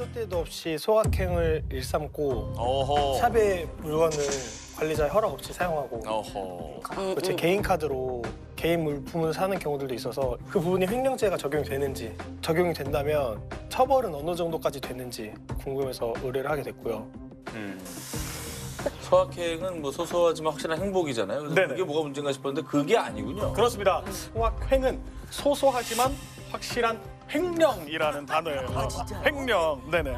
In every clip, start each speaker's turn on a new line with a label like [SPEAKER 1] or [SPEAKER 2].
[SPEAKER 1] 시도 때도 없이 소확행을 일삼고
[SPEAKER 2] 어허.
[SPEAKER 1] 샵의 물건을 관리자 허락 없이 사용하고
[SPEAKER 2] 어허.
[SPEAKER 1] 제 개인 카드로 개인 물품을 사는 경우들도 있어서 그 부분이 횡령죄가 적용이 되는지 적용이 된다면 처벌은 어느 정도까지 되는지 궁금해서 의뢰를 하게 됐고요.
[SPEAKER 2] 소확행은 뭐 소소하지만 확실한 행복이잖아요. 그래서
[SPEAKER 3] 네네.
[SPEAKER 2] 그게 뭐가 문제인가 싶었는데 그게 아니군요.
[SPEAKER 3] 그렇습니다. 소확행은 소소하지만 확실한 횡령이라는 단어예요. 횡령. 네네.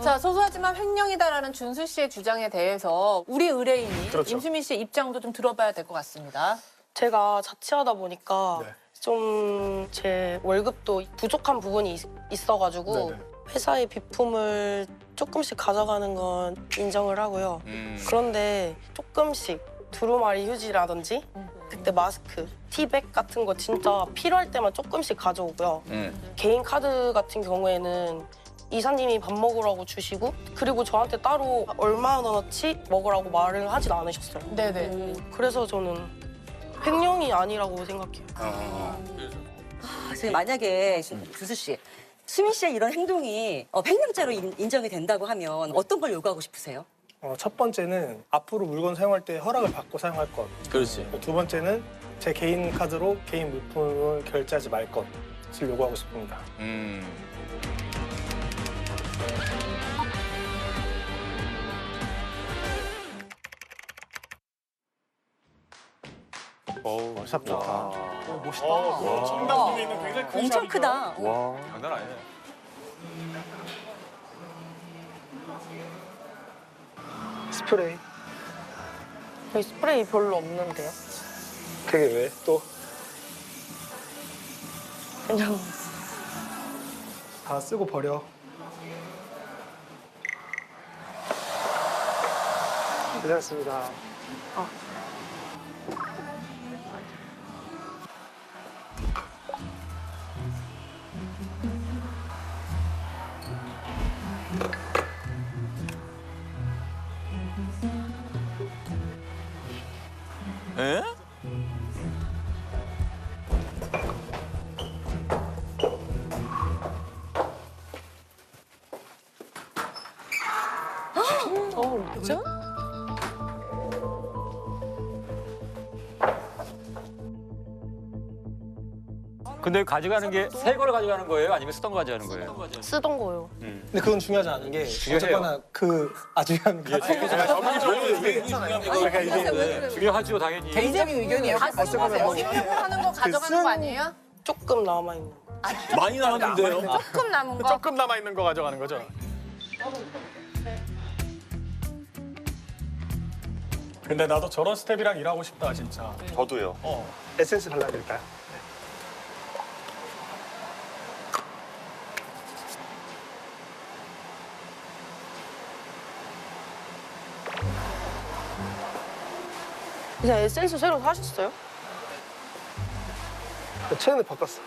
[SPEAKER 4] 자, 소소하지만 횡령이다라는 준수 씨의 주장에 대해서 우리 의뢰인이
[SPEAKER 3] 그렇죠.
[SPEAKER 4] 임수민 씨의 입장도 좀 들어봐야 될 것 같습니다.
[SPEAKER 5] 제가 자취하다 보니까
[SPEAKER 3] 네.
[SPEAKER 5] 좀 제 월급도 부족한 부분이 있어가지고
[SPEAKER 3] 네네.
[SPEAKER 5] 회사의 비품을 조금씩 가져가는 건 인정을 하고요. 그런데 조금씩 두루마리 휴지라든지 그때 마스크, 티백 같은 거 진짜 필요할 때만 조금씩 가져오고요. 개인 카드 같은 경우에는 이사님이 밥 먹으라고 주시고 그리고 저한테 따로 얼마나치 먹으라고 말을 하진 않으셨어요.
[SPEAKER 4] 네네.
[SPEAKER 5] 그래서 저는 횡령이 아니라고 생각해요.
[SPEAKER 6] 그래서 만약에 준수 씨, 수민 씨의 이런 행동이 횡령죄로 인정이 된다고 하면 어떤 걸 요구하고 싶으세요?
[SPEAKER 1] 첫 번째는 앞으로 물건 사용할 때 허락을 받고 사용할 것.
[SPEAKER 2] 그렇지.
[SPEAKER 1] 두 번째는 제 개인 카드로 개인 물품을 결제하지 말 것을 요구하고 싶습니다.
[SPEAKER 2] 어우,
[SPEAKER 1] 샵 좋다.
[SPEAKER 3] 멋있다. 청담동에 있는 굉장히 큰
[SPEAKER 6] 엄청
[SPEAKER 3] 샵이죠.
[SPEAKER 6] 크다.
[SPEAKER 2] 와, 장난 아니네.
[SPEAKER 1] 스프레이.
[SPEAKER 5] 여기 스프레이 별로 없는데요?
[SPEAKER 1] 그게 왜? 또?
[SPEAKER 5] 그냥
[SPEAKER 1] 다 쓰고 버려. 괜찮습니다.
[SPEAKER 2] 에?
[SPEAKER 4] 그죠?
[SPEAKER 7] 근데 가져가는 게 새 걸 가져가는 거예요? 아니면 쓰던 거 가져가는 거예요?
[SPEAKER 5] 쓰던 거요.
[SPEAKER 1] 근데 그건 중요하지 않은 게
[SPEAKER 7] 중요해요.
[SPEAKER 1] 어쨌거나 그 아주한
[SPEAKER 2] 그러니까 이게
[SPEAKER 7] 중요하죠, 당연히.
[SPEAKER 4] 개인적인 의견이에요. 다 쓰는 거세요. 하는 거 가져가는 거 아니에요?
[SPEAKER 5] 조금 남아있는.
[SPEAKER 2] 많이 남았는데요.
[SPEAKER 4] 조금 남은 거.
[SPEAKER 3] 조금 남아 있는 거 가져가는 거죠. 근데 나도 저런 스텝이랑 일하고 싶다 진짜.
[SPEAKER 8] 저도요.
[SPEAKER 1] 에센스 발라드릴까요?
[SPEAKER 5] 그냥 에센스 새로 사셨어요?
[SPEAKER 1] 최근에 바꿨어.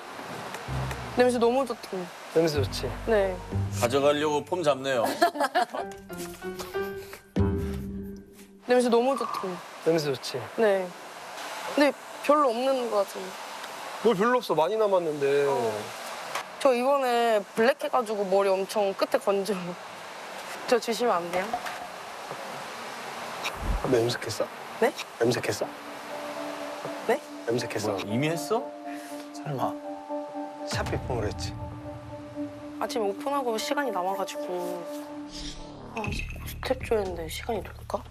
[SPEAKER 5] 냄새 너무 좋던데.
[SPEAKER 1] 냄새 좋지?
[SPEAKER 5] 네.
[SPEAKER 2] 가져가려고 폼 잡네요.
[SPEAKER 5] 냄새 너무 좋던데.
[SPEAKER 1] 냄새 좋지?
[SPEAKER 5] 네. 근데 별로 없는 것 같은데.
[SPEAKER 1] 뭘 별로 없어. 많이 남았는데.
[SPEAKER 5] 저 이번에 블랙 해가지고 머리 엄청 끝에 건져. 저 주시면 안 돼요?
[SPEAKER 1] 염색했어?
[SPEAKER 5] 네?
[SPEAKER 1] 염색했어?
[SPEAKER 5] 네?
[SPEAKER 1] 염색했어?
[SPEAKER 2] 이미 했어?
[SPEAKER 1] 설마. 샵 비품으로 했지.
[SPEAKER 5] 아침에 오픈하고 시간이 남아가지고 스텝 줘야했는데 시간이 될까?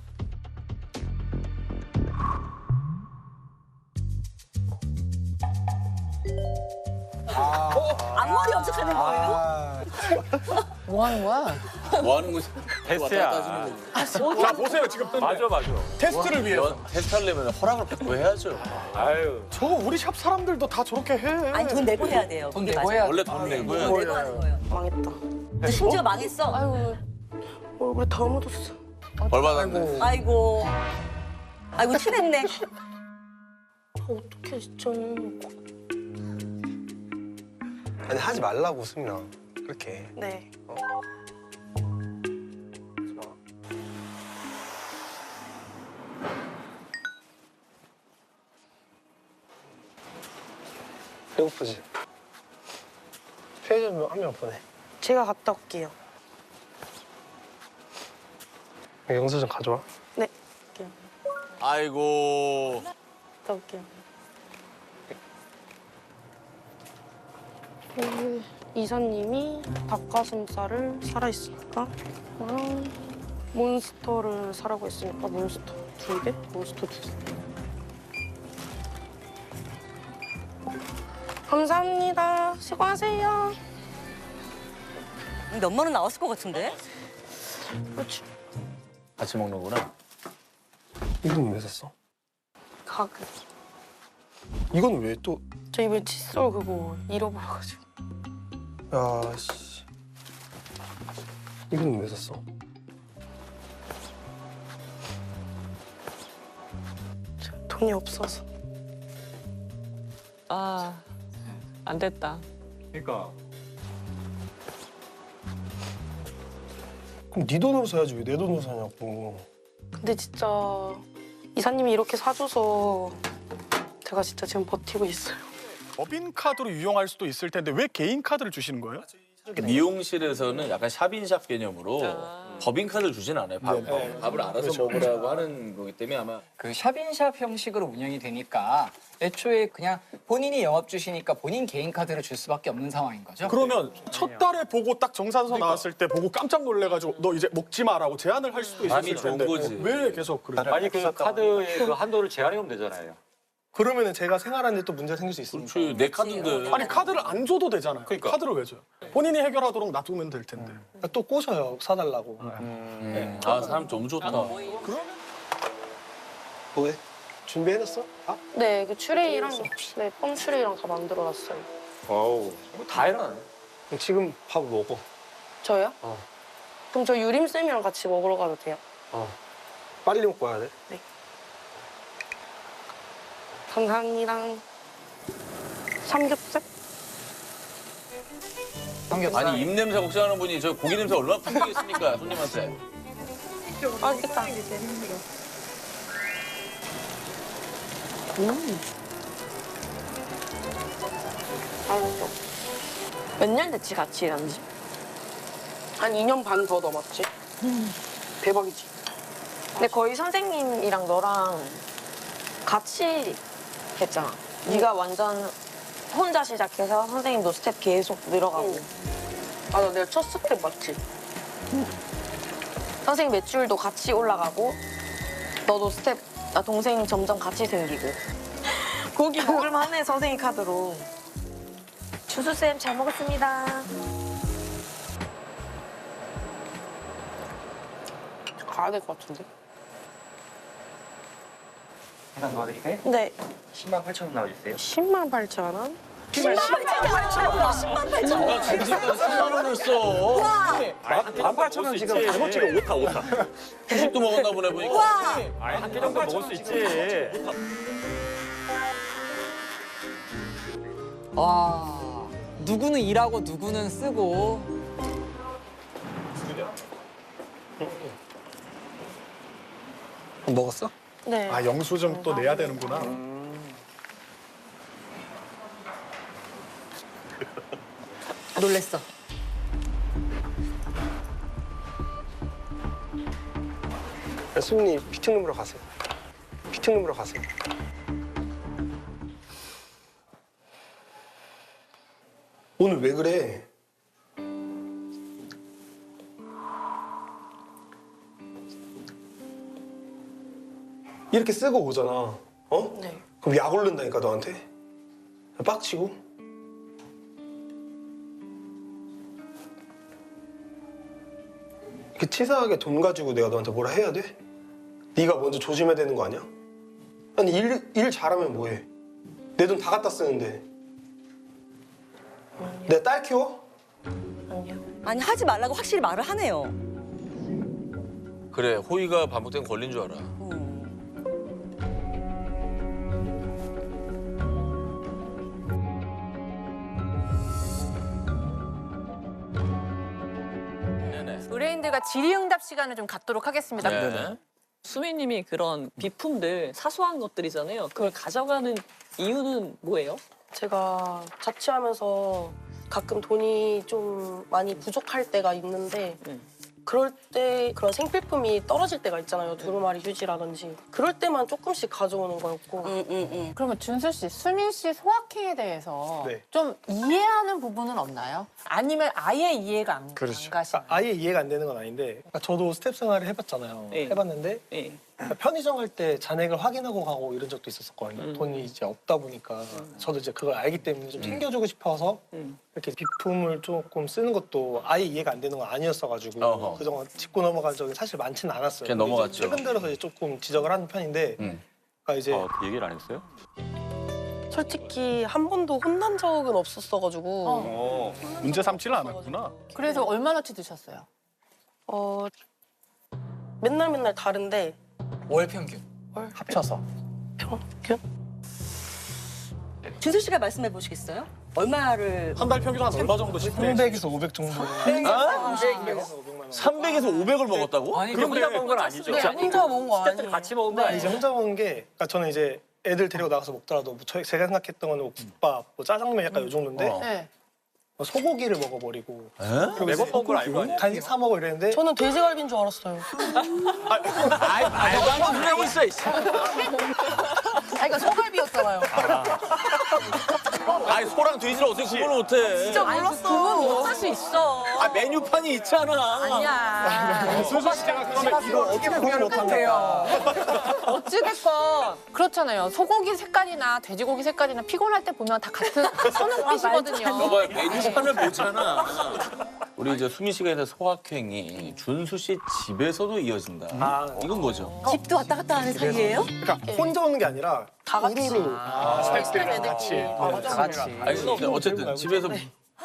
[SPEAKER 6] 앞머리 염색하는 거예요?
[SPEAKER 4] 뭐 하는 거야?
[SPEAKER 2] 뭐 하는 거지?
[SPEAKER 7] 테스트야.
[SPEAKER 2] 왔다 갔다 하시는
[SPEAKER 3] 자 보세요 지금
[SPEAKER 7] 맞아, 맞아.
[SPEAKER 3] 테스트를 위해서.
[SPEAKER 2] 거. 테스트 하려면 허락을 받고 해야죠.
[SPEAKER 7] 아유.
[SPEAKER 3] 저거 우리 샵 사람들도 다 저렇게 해.
[SPEAKER 6] 아니 돈 내고 해야 돼요.
[SPEAKER 4] 돈
[SPEAKER 6] 그게
[SPEAKER 4] 내고
[SPEAKER 6] 맞아요.
[SPEAKER 4] 해야
[SPEAKER 2] 원래 돈 내고 해야
[SPEAKER 6] 돈
[SPEAKER 2] 돼.
[SPEAKER 6] 내고 하는 거예요.
[SPEAKER 5] 망했다.
[SPEAKER 6] 근데 심지어 망했어.
[SPEAKER 4] 아유,
[SPEAKER 5] 얼굴에 다 묻었어.
[SPEAKER 2] 벌 받았네.
[SPEAKER 6] 아이고. 아이고 티냈네.
[SPEAKER 5] 어떡해 진짜.
[SPEAKER 1] 아니 하지 말라고 수민아. 그렇게.
[SPEAKER 5] 네.
[SPEAKER 1] 배고프지? 편의점 한 명 보내.
[SPEAKER 5] 제가 갔다 올게요.
[SPEAKER 1] 영수증 가져와.
[SPEAKER 5] 네.
[SPEAKER 2] 아이고.
[SPEAKER 5] 갔다 올게요. 이사님이 닭가슴살을 사라 했으니까 몬스터를 사라고 했으니까 몬스터 2개? 몬스터 2개. 감사합니다. 수고하세요.
[SPEAKER 6] 몇만 원 나왔을 것 같은데?
[SPEAKER 5] 그렇지.
[SPEAKER 2] 같이 먹는구나.
[SPEAKER 1] 이건 왜 샀어?
[SPEAKER 5] 가격.
[SPEAKER 1] 이건 왜 또?
[SPEAKER 5] 저 이번에 칫솔 그거 잃어버려가지고.
[SPEAKER 1] 야 씨. 이건 왜 샀어?
[SPEAKER 5] 돈이 없어서.
[SPEAKER 8] 아, 안 됐다.
[SPEAKER 3] 그러니까
[SPEAKER 1] 그럼 네 돈으로 사야지 왜 내 돈으로 사냐고.
[SPEAKER 5] 근데 진짜 이사님이 이렇게 사줘서 제가 진짜 지금 버티고 있어요.
[SPEAKER 3] 법인 카드로 유용할 수도 있을 텐데 왜 개인 카드를 주시는 거예요?
[SPEAKER 2] 미용실에서는 약간 샵인샵 개념으로 법인카드를 주진 않아요. 밥을 알아서 먹으라고 하는 거기 때문에 아마
[SPEAKER 9] 그 샵인샵 형식으로 운영이 되니까 애초에 그냥 본인이 영업 주시니까 본인 개인 카드를 줄 수밖에 없는 상황인 거죠.
[SPEAKER 3] 그러면 첫 달에 보고 딱 정산서 나왔을 때 보고 깜짝 놀래가지고 너 이제 먹지 마라고 제안을 할 수도 있을
[SPEAKER 2] 감이 좋은
[SPEAKER 3] 텐데
[SPEAKER 2] 거지.
[SPEAKER 3] 왜 계속 그래?
[SPEAKER 7] 아니 그 카드의 그 한도를 제한하면 되잖아요.
[SPEAKER 1] 그러면은 제가 생활하는데 또 문제 생길 수 있으니까.
[SPEAKER 2] 그렇지 내 카드인데.
[SPEAKER 3] 아니 카드를 안 줘도 되잖아요.
[SPEAKER 2] 그러니까.
[SPEAKER 3] 카드를 왜 줘요? 본인이 해결하도록 놔두면 될 텐데.
[SPEAKER 1] 또 꼬셔요 사달라고.
[SPEAKER 2] 아 사람 너무 좋다.
[SPEAKER 1] 뭐해? 준비해놨어? 아?
[SPEAKER 5] 네, 그 추레이랑 네, 펌 추레이랑 다 만들어놨어요.
[SPEAKER 7] 와우. 다 해놔.
[SPEAKER 1] 그럼 지금 밥 먹어.
[SPEAKER 5] 저요? 그럼 저 유림 쌤이랑 같이 먹으러 가도 돼요?
[SPEAKER 1] 빨리 먹고 와야 돼.
[SPEAKER 5] 감사합니다. 삼겹살?
[SPEAKER 2] 아니 입 냄새 걱정하는 분이 저 고기 냄새 얼마나 풍기겠습니까 손님한테.
[SPEAKER 5] 맛있겠다. 맛있어.
[SPEAKER 8] 몇 년 됐지 같이 일한 지?
[SPEAKER 5] 한 2년 반 더 넘었지. 대박이지.
[SPEAKER 8] 근데 거의 선생님이랑 너랑 같이 했잖아. 네가 완전 혼자 시작해서 선생님도 스텝 계속 늘어가고.
[SPEAKER 5] 맞아, 내가 첫 스텝 맞지?
[SPEAKER 8] 선생님 매출도 같이 올라가고 너도 스텝, 나 동생 점점 같이 생기고. 고기 먹을만 해 선생님 카드로. 주수쌤 잘 먹었습니다.
[SPEAKER 5] 가야 될 것 같은데?
[SPEAKER 9] 계산 도와드릴까요?
[SPEAKER 5] 네.
[SPEAKER 9] 10만 8천 원 나와주세요.
[SPEAKER 5] 10만 8천 원?
[SPEAKER 2] 10만 원을 써.
[SPEAKER 7] 18,000원 지금 잘못치면 오타.
[SPEAKER 2] 후식도 먹었나 보네 보니까.
[SPEAKER 7] 아니 한 개 정도 먹을 수 있지.
[SPEAKER 9] 와, 누구는 일하고 누구는 쓰고.
[SPEAKER 1] 먹었어?
[SPEAKER 5] 네.
[SPEAKER 3] 아 영수증 또 내야 되는구나.
[SPEAKER 6] 놀랬어.
[SPEAKER 1] 수민이 피팅룸으로 가세요. 피팅룸으로 가세요. 오늘 왜 그래? 이렇게 쓰고 오잖아. 어?
[SPEAKER 5] 네.
[SPEAKER 1] 그럼 약 오른다니까 너한테. 빡치고. 이렇게 치사하게 돈 가지고 내가 너한테 뭐라 해야 돼? 네가 먼저 조심해야 되는 거 아니야? 아니 일 잘하면 뭐해? 내 돈 다 갖다 쓰는데. 내 딸 키워?
[SPEAKER 5] 아니요.
[SPEAKER 6] 아니 하지 말라고 확실히 말을 하네요.
[SPEAKER 2] 그래 호의가 반복되면 걸린 줄 알아. 네네.
[SPEAKER 4] 의뢰인들과 질의응답 시간을 좀 갖도록 하겠습니다.
[SPEAKER 2] 네.
[SPEAKER 8] 수미님이 그런 비품들 사소한 것들이잖아요. 그걸 가져가는 이유는 뭐예요?
[SPEAKER 5] 제가 자취하면서 가끔 돈이 좀 많이 부족할 때가 있는데 그럴 때 그런 생필품이 떨어질 때가 있잖아요. 두루마리 휴지라든지. 그럴 때만 조금씩 가져오는 거였고.
[SPEAKER 4] 그러면 준수 씨, 수민 씨 소확행에 대해서
[SPEAKER 1] 네.
[SPEAKER 4] 좀 이해하는 부분은 없나요? 아니면 아예 이해가 안 가시나요?
[SPEAKER 1] 아예 이해가 안 되는 건 아닌데 그러니까 저도 스텝 생활을 해봤잖아요.
[SPEAKER 9] 네.
[SPEAKER 1] 해봤는데
[SPEAKER 9] 예.
[SPEAKER 1] 그러니까 편의점 갈 때 잔액을 확인하고 가고 이런 적도 있었거든요. 돈이 이제 없다 보니까 저도 이제 그걸 알기 때문에 좀 챙겨주고 싶어서 이렇게 비품을 조금 쓰는 것도 아예 이해가 안 되는 건 아니었어가지고
[SPEAKER 2] 어허.
[SPEAKER 1] 그동안 짚고 넘어간 적이 사실 많지는 않았어요.
[SPEAKER 2] 그냥
[SPEAKER 1] 근데 이제
[SPEAKER 2] 넘어갔죠.
[SPEAKER 1] 최근 들어서 이제 조금 지적을 하는 편인데 그러니까 이제
[SPEAKER 7] 그 얘기를 안 했어요?
[SPEAKER 5] 솔직히 한 번도 혼난 적은 없었어가지고.
[SPEAKER 3] 문제 삼지를 않았구나.
[SPEAKER 4] 그래서 얼마나치 드셨어요?
[SPEAKER 5] 맨날 다른데
[SPEAKER 9] 월 평균.
[SPEAKER 1] 합쳐서
[SPEAKER 5] 평균?
[SPEAKER 6] 준수 씨가 말씀해 보시겠어요? 얼마를
[SPEAKER 3] 한 달 평균 한 얼마 정도씩 돼?
[SPEAKER 1] 300에서 500 정도. 300에서 500만 원.
[SPEAKER 2] 300에서 500을 먹었다고?
[SPEAKER 7] 아니 그럼 혼자 먹은 건 아니죠.
[SPEAKER 5] 혼자 먹은 거
[SPEAKER 7] 스태프들
[SPEAKER 5] 아니에요.
[SPEAKER 7] 같이 먹은 거
[SPEAKER 1] 이제
[SPEAKER 7] 아니죠.
[SPEAKER 1] 혼자 먹은 게 그러니까 저는 이제 애들 데리고 나가서 먹더라도 뭐 제가 생각했던 거는 뭐 국밥, 뭐 짜장면 약간 요 정도인데
[SPEAKER 4] 네.
[SPEAKER 1] 뭐 소고기를 먹어버리고
[SPEAKER 2] 에?
[SPEAKER 1] 매번 먹은 걸 알고 아니에요? 간식 사 먹어 이랬는데
[SPEAKER 5] 저는 돼지갈비인 줄 알았어요.
[SPEAKER 2] 아이 말도 안 되는 소리 하고 있어.
[SPEAKER 4] 아, 이거 소갈비였잖아요.
[SPEAKER 2] 아니 소랑 돼지를 어떻게 구분을 못해?
[SPEAKER 4] 진짜 몰랐어. 그건 못할 수 있어.
[SPEAKER 2] 아 메뉴판이 있잖아.
[SPEAKER 4] 아니야.
[SPEAKER 3] 순수 씨가 그러면 이걸 어떻게 구분 못한대요?
[SPEAKER 4] 어찌됐건 그렇잖아요. 소고기 색깔이나 돼지고기 색깔이나 피곤할 때 보면 다 같은 선홍빛이거든요.
[SPEAKER 2] 너봐요 메뉴판을 보잖아. 우리 이제 수민 씨가 있는 소확행이 준수 씨 집에서도 이어진다. 이건 뭐죠?
[SPEAKER 6] 집도 왔다 갔다 하는 사이예요?
[SPEAKER 1] 그러니까 혼자 오는 게 아니라
[SPEAKER 5] 다 같이.
[SPEAKER 3] 스태프들이랑 같이.
[SPEAKER 9] 다 같이.
[SPEAKER 2] 아니 근데 어쨌든 집에서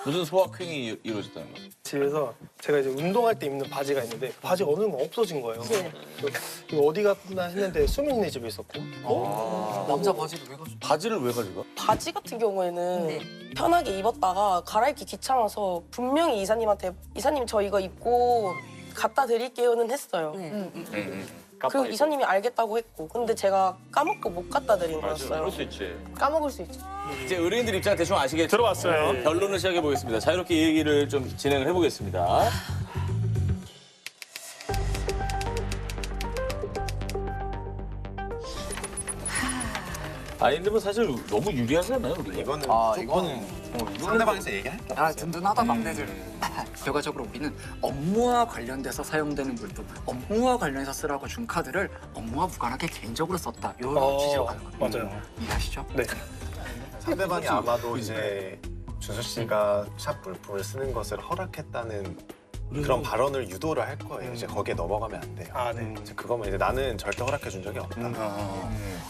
[SPEAKER 2] 무슨 소확행이 이루어졌다는 거야?
[SPEAKER 1] 집에서 제가 이제 운동할 때 입는 바지가 있는데 바지가 어느 날 없어진 거예요. 이거 어디 갔나 했는데 수민이네 집에 있었고
[SPEAKER 9] 남자 바지를 왜 가져?
[SPEAKER 2] 바지를 왜 가져가?
[SPEAKER 5] 바지 같은 경우에는 편하게 입었다가 갈아입기 귀찮아서 분명히 이사님한테 이사님 저 이거 입고 갖다 드릴게요는 했어요. 그리고 이사님이 알겠다고 했고 근데 제가 까먹고 못 갖다 드린 거였어요.
[SPEAKER 7] 그럴 수 있지.
[SPEAKER 4] 까먹을 수 있지.
[SPEAKER 2] 이제 의뢰인들 입장 대충 아시겠죠?
[SPEAKER 3] 들어왔어요.
[SPEAKER 2] 결론을 시작해 보겠습니다. 자유롭게 이 얘기를 좀 진행을 해보겠습니다. 아니 근데 뭐 사실 너무 유리하잖아요 우리.
[SPEAKER 10] 이거는
[SPEAKER 9] 상대방에서 얘기할게. 아 든든하다 막내들. 결과적으로 우리는 업무와 관련돼서 사용되는 물품, 업무와 관련해서 쓰라고 준 카드를 업무와 무관하게 개인적으로 썼다. 이런 취지로 가는 겁니다.
[SPEAKER 1] 맞아요.
[SPEAKER 9] 이해하시죠?
[SPEAKER 1] 네.
[SPEAKER 10] 상대방이 아마도 이제 준수 씨가 샵 물품을 쓰는 것을 허락했다는 그런 발언을 유도를 할 거예요. 이제 거기에 넘어가면 안 돼요.
[SPEAKER 1] 아, 네.
[SPEAKER 10] 이제 그거면 이제 나는 절대 허락해 준 적이 없다.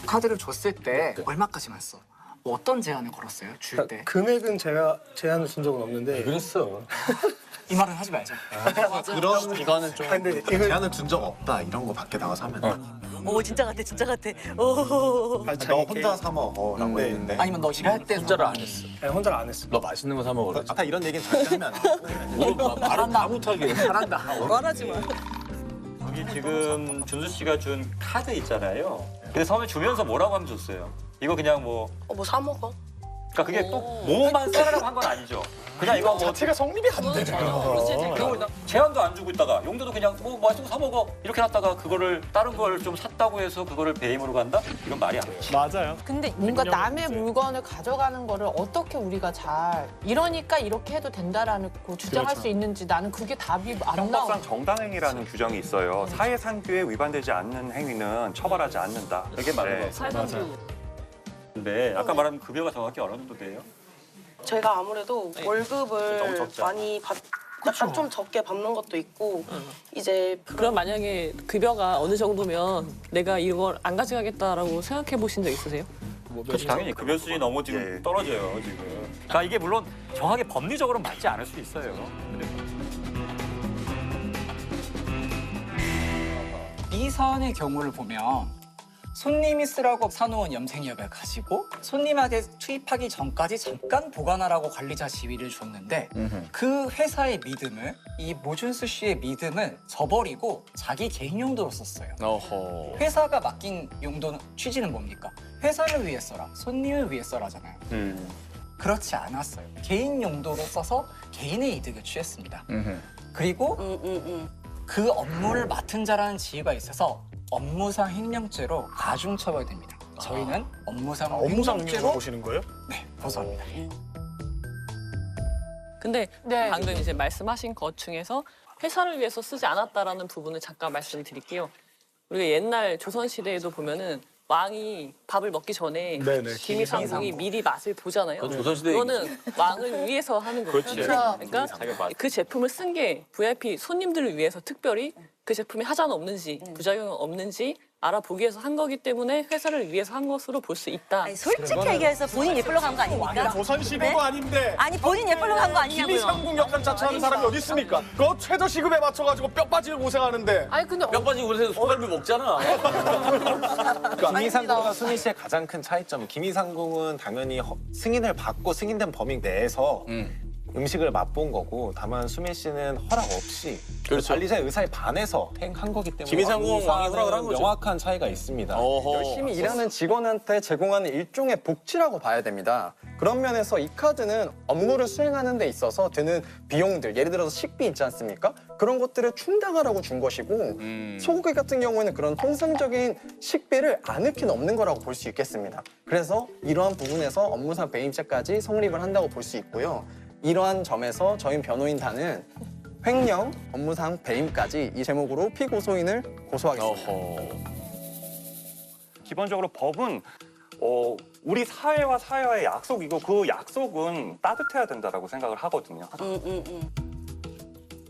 [SPEAKER 9] 카드를 줬을 때 얼마까지만 써? 뭐 어떤 제한을 걸었어요? 줄 때?
[SPEAKER 1] 금액은 제가 제한을 준 적은 없는데
[SPEAKER 2] 그랬어.
[SPEAKER 9] 이 말은 하지 말자.
[SPEAKER 10] 그런 이거는 좀
[SPEAKER 1] 근데 이거
[SPEAKER 10] 제한을 준 적 없다 이런 거 밖에 나가서 하면 돼.
[SPEAKER 6] 오 진짜 같아 진짜 같아. 오.
[SPEAKER 10] 너 혼자 사 먹어라고 했는데
[SPEAKER 9] 아니면 너 일할 때
[SPEAKER 2] 혼자를 안 했어.
[SPEAKER 1] 아니, 혼자를 안 했어.
[SPEAKER 2] 너 맛있는 거 사 먹으라.
[SPEAKER 10] 다 이런 얘기는 절대 하면 안 돼.
[SPEAKER 2] 말을 다 못하게.
[SPEAKER 9] 잘한다.
[SPEAKER 5] 말하지 마.
[SPEAKER 7] 여기 지금 준수 씨가 준 카드 있잖아요. 근데 처음에 주면서 뭐라고 하면 줬어요? 이거 그냥 뭐
[SPEAKER 5] 뭐 사 먹어?
[SPEAKER 7] 그러니까 그게 또 뭐만 써라고 한 건 아니죠. 그냥 이거 뭐
[SPEAKER 3] 자체가 성립이 안 되네요.
[SPEAKER 7] 그리고 제한도 안 주고 있다가 용도도 그냥 뭐 맛있는 거 사 먹어 이렇게 놨다가 그거를 다른 걸 좀 샀다고 해서 그거를 배임으로 간다? 이건 말이 안 되지.
[SPEAKER 3] 맞아요.
[SPEAKER 4] 근데 뭔가 남의 물건을 가져가는 거를 어떻게 우리가 잘 이러니까 이렇게 해도 된다라는 거 주장할 수 있는지 나는 그게 답이 안 나와.
[SPEAKER 11] 형법상 정당행위라는 규정이 있어요. 사회상규에 위반되지 않는 행위는 처벌하지 않는다.
[SPEAKER 2] 이게 맞는
[SPEAKER 11] 네.
[SPEAKER 2] 거 같아.
[SPEAKER 7] 근데 아까 말한 급여가 정확히 어느 정도 돼요?
[SPEAKER 5] 제가 아무래도
[SPEAKER 7] 너무
[SPEAKER 5] 월급을
[SPEAKER 7] 적지
[SPEAKER 5] 많이 약간 좀 적게 받는 것도 있고 이제
[SPEAKER 12] 그럼 만약에 급여가 어느 정도면 내가 이걸 안 가져가겠다라고 생각해 보신 적 있으세요?
[SPEAKER 7] 그렇죠. 당연히 급여 수준이 너무 지금 떨어져요 지금. 그러니까 이게 물론 정확히 법리적으로 맞지 않을 수 있어요.
[SPEAKER 9] 이 사안의 경우를 보면 손님이 쓰라고 사놓은 염색약을 가지고 손님한테 투입하기 전까지 잠깐 보관하라고 관리자 지위를 줬는데 그 회사의 믿음을 이 모준수 씨의 믿음을 저버리고 자기 개인 용도로 썼어요.
[SPEAKER 2] 어허.
[SPEAKER 9] 회사가 맡긴 용도는 취지는 뭡니까? 회사를 위해 써라, 손님을 위해 써라잖아요. 그렇지 않았어요. 개인 용도로 써서 개인의 이득을 취했습니다. 그리고 그 업무를 맡은 자라는 지위가 있어서 업무상 횡령죄로 가중처벌됩니다. 저희는 업무상
[SPEAKER 3] 업무상
[SPEAKER 9] 횡령죄로
[SPEAKER 3] 보시는 거예요?
[SPEAKER 9] 네, 고소합니다.
[SPEAKER 12] 근데
[SPEAKER 4] 네.
[SPEAKER 12] 방금 이제 말씀하신 것 중에서 회사를 위해서 쓰지 않았다라는 부분을 잠깐 말씀드릴게요. 우리가 옛날 조선시대에도 보면은 왕이 밥을 먹기 전에
[SPEAKER 3] 네네,
[SPEAKER 12] 김이상궁이 미리 맛을 보잖아요.
[SPEAKER 2] 그건 조선시대
[SPEAKER 12] 그거는 왕을 위해서 하는 거예요.
[SPEAKER 7] 그렇지.
[SPEAKER 12] 그러니까
[SPEAKER 7] 자기가 맛.
[SPEAKER 12] 그 제품을 쓴 게 VIP 손님들을 위해서 특별히 그 제품에 하자는 없는지 부작용은 없는지 알아보기 위해서 한 거기 때문에 회사를 위해서 한 것으로 볼 수 있다.
[SPEAKER 6] 아니, 솔직히 얘기해서 본인 예쁘려고 한 거 아닙니까?
[SPEAKER 3] 조선시대도
[SPEAKER 6] 네?
[SPEAKER 3] 아닌데
[SPEAKER 6] 아니 본인 예쁘려고 한 거 아니냐고요.
[SPEAKER 3] 김이상궁 역할 자처하는 사람이 어디 있습니까? 그거 최저 시급에 맞춰가지고 뼈 빠지고 고생하는데
[SPEAKER 4] 아니 근데
[SPEAKER 2] 뼈 빠지고 그래서 소갈비 먹잖아.
[SPEAKER 10] 김이상궁과 수미 씨의 가장 큰 차이점은 김이상궁은 당연히 승인을 받고 승인된 범위 내에서 음식을 맛본 거고 다만 수미 씨는 허락 없이
[SPEAKER 2] 그렇죠.
[SPEAKER 10] 관리자의 의사에 반해서 한 거기 때문에
[SPEAKER 2] 김이상궁은 왕이 허락을 한 거죠.
[SPEAKER 10] 명확한 차이가 있습니다.
[SPEAKER 13] 열심히 일하는 직원한테 제공하는 일종의 복지라고 봐야 됩니다. 그런 면에서 이 카드는 업무를 수행하는 데 있어서 드는 비용들, 예를 들어서 식비 있지 않습니까? 그런 것들을 충당하라고 준 것이고 소고기 같은 경우에는 그런 통상적인 식비를 아늑히 넘는 거라고 볼 수 있겠습니다. 그래서 이러한 부분에서 업무상 배임죄까지 성립을 한다고 볼 수 있고요. 이러한 점에서 저희 변호인단은 횡령, 업무상 배임까지 이 제목으로 피고소인을 고소하겠습니다.
[SPEAKER 11] 기본적으로 법은 우리 사회와 사회와의 약속이고 그 약속은 따뜻해야 된다라고 생각을 하거든요.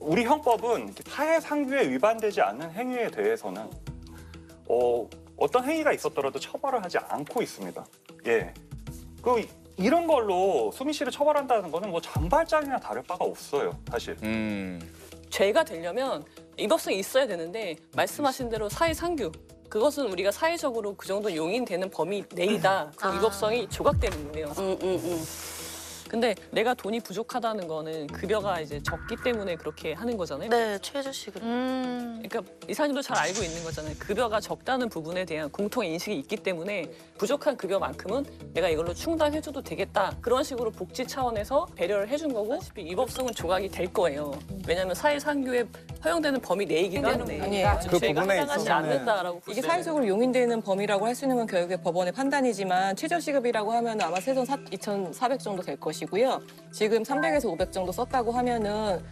[SPEAKER 11] 우리 형법은 사회 상규에 위반되지 않는 행위에 대해서는 어떤 행위가 있었더라도 처벌을 하지 않고 있습니다. 예. 이런 걸로 수미 씨를 처벌한다는 거는 뭐 잔발장이나 다를 바가 없어요, 사실.
[SPEAKER 12] 죄가 되려면 위법성이 있어야 되는데 말씀하신 대로 사회상규 그것은 우리가 사회적으로 그 정도 용인되는 범위 내이다. 그 위법성이 조각되는 거예요. 근데 내가 돈이 부족하다는 거는 급여가 이제 적기 때문에 그렇게 하는 거잖아요.
[SPEAKER 5] 네, 최저 시급.
[SPEAKER 12] 그러니까 이사님도 잘 알고 있는 거잖아요. 급여가 적다는 부분에 대한 공통 인식이 있기 때문에 부족한 급여만큼은 내가 이걸로 충당해줘도 되겠다. 그런 식으로 복지 차원에서 배려를 해준 거고 위법성은 조각이 될 거예요. 왜냐하면 사회상규에 허용되는 범위 내이기 때문에
[SPEAKER 4] 아니에요.
[SPEAKER 12] 그 부분에 해당하지 않는다라고 볼
[SPEAKER 14] 이게
[SPEAKER 12] 수
[SPEAKER 14] 사회적으로 용인되는 범위라고 할 수 있는 건 결국에 법원의 판단이지만 최저시급이라고 하면 아마 세전 2,400 정도 될 것이고요. 지금 300에서 500 정도 썼다고 하면은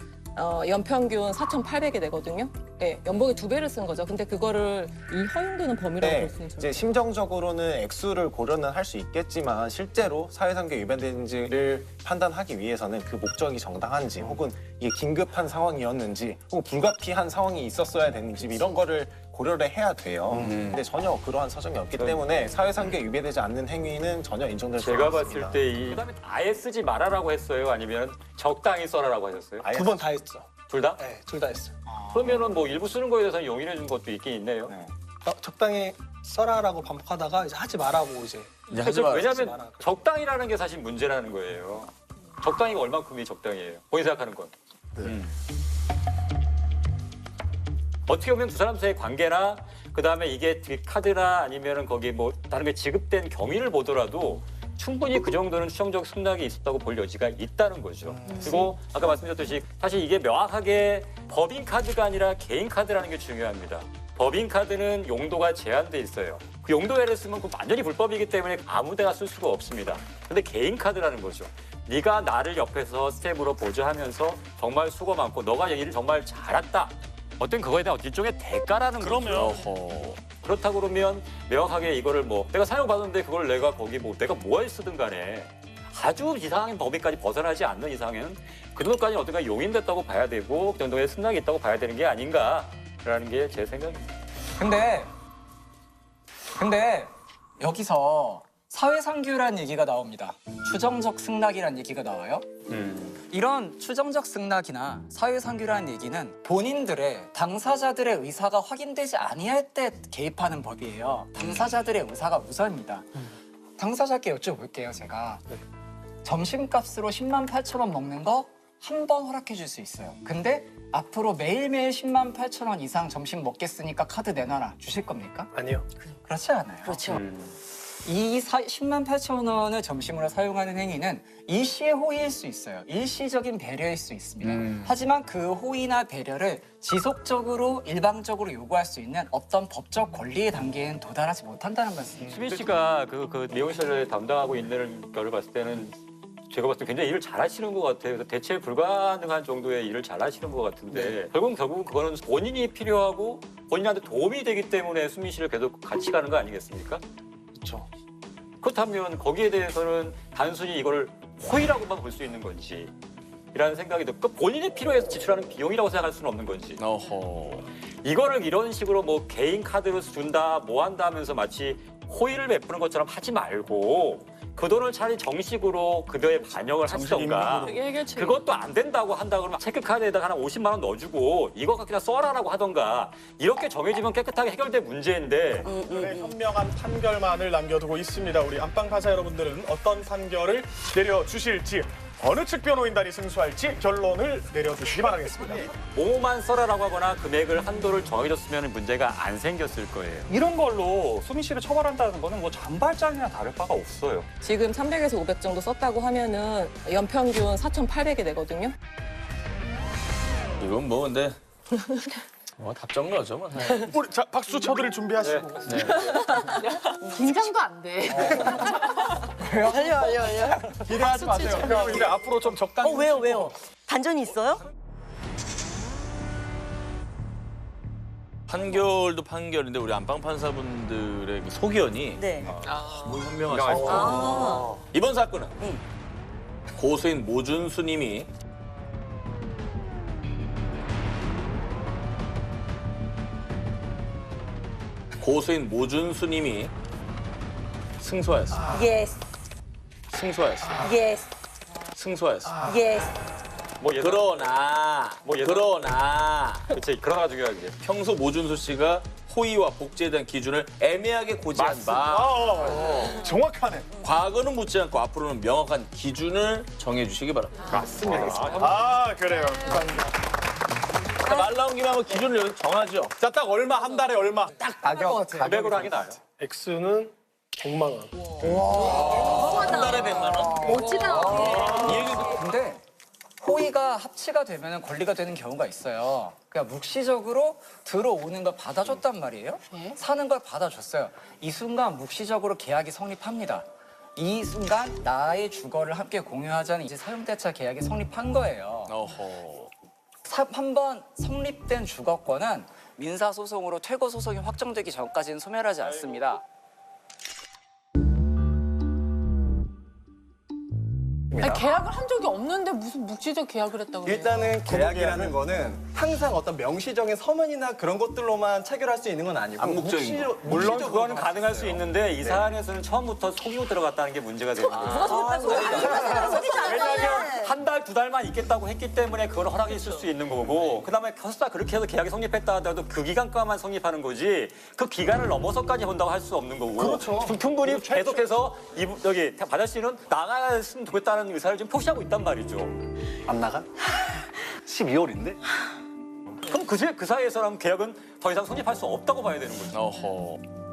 [SPEAKER 14] 연평균 4,800이 되거든요. 네, 연봉의 2배를 쓴 거죠. 근데 그거를 이 허용되는 범위라고 볼 수 있는
[SPEAKER 10] 이제 심정적으로는 액수를 고려는 할 수 있겠지만 실제로 사회상규에 위반되는지를 판단하기 위해서는 그 목적이 정당한지 혹은 이게 긴급한 상황이었는지 혹은 불가피한 상황이 있었어야 되는지 이런 거를 고려를 해야 돼요. 근데 전혀 그러한 사정이 없기 때문에 사회상규에 위배되지 않는 행위는 전혀 인정될 수
[SPEAKER 7] 제가
[SPEAKER 10] 없습니다.
[SPEAKER 7] 봤을 때 그다음에 아예 쓰지 말아라고 했어요? 아니면 적당히 써라라고 하셨어요?
[SPEAKER 1] 두 번 다 했죠.
[SPEAKER 7] 둘 다?
[SPEAKER 1] 네, 둘 다 했어요.
[SPEAKER 7] 그러면은 뭐 일부 쓰는 거에 대해서 용인해 준 것도 있긴 있네요.
[SPEAKER 1] 적당히 써라라고 반복하다가 이제 하지 말라고 이제.
[SPEAKER 7] 왜냐하면 적당이라는 게 사실 문제라는 거예요. 적당히가 얼만큼이 적당이에요? 본인 생각하는 건. 어떻게 보면 두 사람 사이의 관계나 그다음에 이게 카드나 아니면은 거기 뭐 다른 게 지급된 경위를 보더라도 충분히 그 정도는 추정적 승낙이 있었다고 볼 여지가 있다는 거죠. 그리고 아까 말씀드렸듯이 사실 이게 명확하게 법인 카드가 아니라 개인 카드라는 게 중요합니다. 법인 카드는 용도가 제한돼 있어요. 그 용도에를 쓰면 그 완전히 불법이기 때문에 아무데나 쓸 수가 없습니다. 근데 개인 카드라는 거죠. 네가 나를 옆에서 스텝으로 보조하면서 정말 수고 많고 너가 일을 정말 잘했다. 어떤 그거에 대한 일종의 대가라는 거죠. 그렇다고 그러면 명확하게 이거를 뭐 내가 사용받았는데 그걸 내가 거기 뭐 내가 뭐에 쓰든 간에 아주 이상한 범위까지 벗어나지 않는 이상은 그 정도까지 어떤가 용인됐다고 봐야 되고 그 정도의 승낙이 있다고 봐야 되는 게 아닌가라는 게 제 생각입니다.
[SPEAKER 9] 근데 여기서 사회상규라는 얘기가 나옵니다. 추정적 승낙이라는 얘기가 나와요. 이런 추정적 승낙이나 사회상규라는 얘기는 본인들의 당사자들의 의사가 확인되지 아니할 때 개입하는 법이에요. 당사자들의 의사가 우선입니다. 당사자께 여쭤볼게요, 제가. 점심값으로 10만 8천 원 먹는 거 한 번 허락해 줄 수 있어요. 근데 앞으로 매일매일 10만 8천 원 이상 점심 먹겠으니까 카드 내놔라. 주실 겁니까?
[SPEAKER 1] 아니요.
[SPEAKER 9] 그렇지 않아요.
[SPEAKER 6] 그렇죠.
[SPEAKER 9] 이 10만 8천 원을 점심으로 사용하는 행위는 일시의 호의일 수 있어요. 일시적인 배려일 수 있습니다. 하지만 그 호의나 배려를 지속적으로 일방적으로 요구할 수 있는 어떤 법적 권리의 단계에는 도달하지 못한다는 말씀입니다.
[SPEAKER 7] 수민 씨가 그 미용실을 담당하고 있는 거를 봤을 때는 제가 봤을 때 굉장히 일을 잘하시는 것 같아요. 그래서 대체 불가능한 정도의 일을 잘하시는 것 같은데 결국은 그거는 본인이 필요하고 본인한테 도움이 되기 때문에 수민 씨를 계속 같이 가는 거 아니겠습니까?
[SPEAKER 1] 그렇죠.
[SPEAKER 7] 그렇다면 거기에 대해서는 단순히 이거를 호의라고만 볼 수 있는 건지 이라는 생각이 들고 본인이 필요해서 지출하는 비용이라고 생각할 수는 없는 건지 이거를 이런 식으로 뭐 개인 카드로 준다 뭐 한다 하면서 마치 호의를 베푸는 것처럼 하지 말고 그 돈을 차라리 정식으로 급여에 반영을 하시던가 그것도 안 된다고 한다 그러면 체크카드에다가 한 50만 원 넣어주고 이거 그냥 써라라고 하던가 이렇게 정해지면 깨끗하게 해결될 문제인데
[SPEAKER 3] 현명한 판결만을 남겨두고 있습니다. 우리 안방판사 여러분들은 어떤 판결을 내려주실지 어느 측 변호인단이 승소할지 결론을 내려주시기 바라겠습니다.
[SPEAKER 7] 뭐만 써라라고 하거나 금액을 한도를 정해줬으면 문제가 안 생겼을 거예요. 이런 걸로 수민 씨를 처벌한다는 거는 뭐 잔발장이나 다를 바가 없어요.
[SPEAKER 14] 지금 300에서 500 정도 썼다고 하면은 연평균 4,800이 되거든요.
[SPEAKER 2] 이건 뭐 근데 뭐 답정너죠 뭐.
[SPEAKER 3] 우리 자 박수 쳐드릴 준비하시고.
[SPEAKER 4] 긴장도 안 돼.
[SPEAKER 5] 아니요.
[SPEAKER 3] 기대하지 마세요. 그럼 이제 앞으로 좀 적당히.
[SPEAKER 6] 왜요? 반전이 있어요?
[SPEAKER 2] 판결도 판결인데 우리 안방 판사분들의 그 소견이
[SPEAKER 6] 네.
[SPEAKER 2] 너무 현명하시고 이번 사건은 고소인 모준수님이 승소하였습니다.
[SPEAKER 6] 예스.
[SPEAKER 2] 승소하였습니다.
[SPEAKER 6] 예스.
[SPEAKER 2] 승소하였습니다.
[SPEAKER 6] 예스.
[SPEAKER 2] 그러나
[SPEAKER 7] 그렇지 그러나 중요하지.
[SPEAKER 2] 평소 모준수 씨가 호의와 복지에 대한 기준을 애매하게 고지한 바
[SPEAKER 3] 정확하네.
[SPEAKER 2] 과거는 묻지 않고 앞으로는 명확한 기준을 정해주시기 바랍니다.
[SPEAKER 3] 맞습니다. 그래요.
[SPEAKER 2] 말 나온 김에 한번 기준을 정하죠.
[SPEAKER 3] 자, 딱 얼마 한 달에 얼마.
[SPEAKER 9] 딱 가격.
[SPEAKER 7] 가격으로 하기 나아요.
[SPEAKER 1] X는 100만 원.
[SPEAKER 2] 한 달에 100만 원?
[SPEAKER 4] 멋지다.
[SPEAKER 2] 이 얘기도
[SPEAKER 9] 근데 호의가 합치가 되면 권리가 되는 경우가 있어요. 그러니까 묵시적으로 들어오는 걸 받아줬단 말이에요. 사는 걸 받아줬어요. 이 순간 묵시적으로 계약이 성립합니다. 이 순간 나의 주거를 함께 공유하자는 이제 사용대차 계약이 성립한 거예요. 한 번 성립된 주거권은 민사소송으로 퇴거소송이 확정되기 전까지는 소멸하지 않습니다.
[SPEAKER 4] 아니, 계약을 한 적이 없는데 무슨 묵시적 계약을 했다고 그래요?
[SPEAKER 13] 일단은 계약이라는 거는 항상 어떤 명시적인 서면이나 그런 것들로만 체결할 수 있는 건 아니고
[SPEAKER 2] 암묵적인 거.
[SPEAKER 7] 물론 그거는 가능할 수 있는데 이 사안에서는 처음부터 속이고 들어갔다는 게 문제가 되는 거예요. 왜냐하면 한 달, 두 달만 있겠다고 했기 때문에 그걸 허락했을 수 있는 거고 그다음에 설사 그렇게 해서 계약이 성립했다 하더라도 그 기간 동안만 성립하는 거지 그 기간을 넘어서까지 본다고 할 수 없는 거고
[SPEAKER 3] 그렇죠.
[SPEAKER 7] 충분히 계속해서 여기 바다 씨는 나갔으면 좋겠다는 의사를 좀 표시하고 있단 말이죠.
[SPEAKER 10] 안 나가? 12월인데?
[SPEAKER 7] 그럼 그 사이에서는 계약은 더 이상 성립할 수 없다고 봐야 되는 거죠.
[SPEAKER 2] 어허.